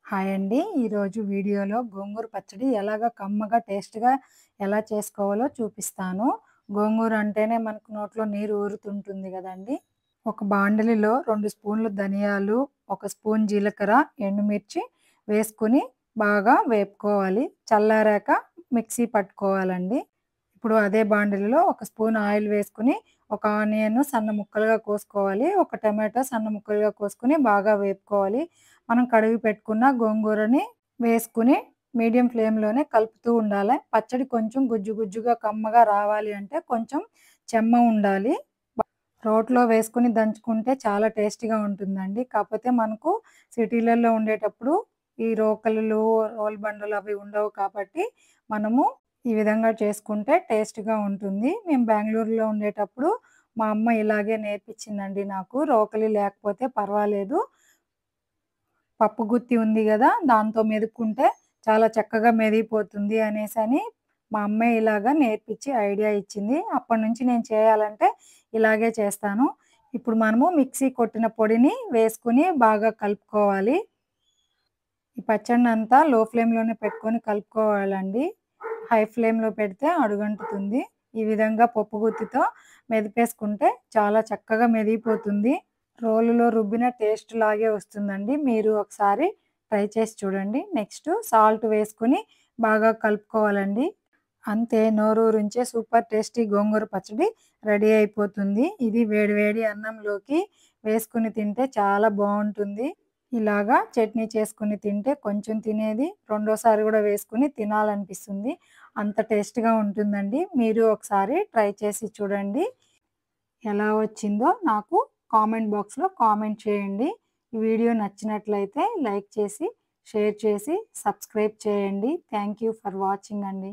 Hi అండి. ఈరోజు వీడియోలో గోంగూర పచ్చడి ఎలాగ కమ్మగా, టేస్ట్‌గా ఎలా చేసుకోవాలో చూపిస్తాను. గోంగూర అంటేనే మనకు నోట్లో నీరు ఊరుతుంటుంది గదండీ! ఒక బాండిలిలో 2 స్పూన్లు ధనియాలు, 1 స్పూన్ జీలకర్ర, ఎండుమిర్చి వేసుకొని బాగా వేపుకోవాలి. చల్లారాక మిక్సీ పట్టుకోవాలండి. ఇప్పుడు అదే బాండిలిలో 1 స్పూన్ ఆయిల్ వేసుకొని, ఒక ఆనియన్ సన్న ముక్కలుగా కోసుకోవాలి. ఒక టమాటో సన్న ముక్కలుగా కోసుకొని బాగా వేపుకోవాలి. మనం కడిగి పెట్టుకున్న గోంగూరని వేసుకొని మీడియం ఫ్లేమ్‌లోనే కలుపుతూ ఉండాలి. పచ్చడి కొంచెం గుజ్జు గుజ్జుగా కమ్మగా రావాలి అంటే కొంచెం చెమ్మ ఉండాలి. రోట్లో వేసుకొని దంచుకుంటే చాలా టేస్టీగా ఉంటుందండి. కాకపోతే మనకు సిటీలలో ఉండేటప్పుడు ఈ రోకలులు, రోలు బండలు అవి ఉండవు కాబట్టి మనము ఈ విధంగా చేసుకుంటే టేస్ట్‌గా ఉంటుంది. మేము బెంగుళూరులో ఉండేటప్పుడు మా అమ్మ ఇలాగే నేర్పించిందండి నాకు. రోకలి లేకపోతే పర్వాలేదు. పప్పు గుత్తి ఉంది గదా! దాంతో మెదుపుకుంటే చాలా చక్కగా మెదిగిపోతుంది అనేసని మా అమ్మే ఇలాగా నేర్పించి ఐడియా ఇచ్చింది. అప్పటినుంచి నేను చేయాలంటే ఇలాగే చేస్తాను. ఇప్పుడు మనము మిక్సీ కొట్టిన పొడిని వేసుకొని బాగా కలుపుకోవాలి. ఈ పచ్చడినంతా లో ఫ్లేమ్‌లోనే పెట్టుకొని కలుపుకోవాలండి. హై ఫ్లేమ్‌లో పెడితే అడుగంటుతుంది. ఈ విధంగా పప్పు గుత్తితో మెదిపేసుకుంటే చాలా చక్కగా మెదిగిపోతుంది. రోలులో రుబ్బిన టేస్ట్ లాగే వస్తుందండి. మీరు ఒకసారి ట్రై చేసి చూడండి. నెక్స్ట్ సాల్ట్ వేసుకొని బాగా కలుపుకోవాలండి. అంతే నోరూరించే సూపర్ టేస్టీ గోంగూర పచ్చడి రెడీ అయిపోతుంది. ఇది వేడి వేడి అన్నంలోకి వేసుకొని తింటే చాలా బావుంటుంది. ఇలాగా చట్నీ చేసుకొని తింటే కొంచెం తినేది రెండోసారి గూడా వేసుకొని తినాలనిపిస్తుంది. అంత టేస్ట్‌గా ఉంటుందండి. మీరు ఒకసారి ట్రై చేసి చూడండి. ఎలా వచ్చిందో నాకు కామెంట్ బాక్స్‌లో కామెంట్ చేయండి. ఈ వీడియో నచ్చినట్లయితే లైక్ చేసి, షేర్ చేసి, సబ్స్క్రైబ్ చేయండి. థాంక్ యూ ఫర్ వాచింగ్ అండి.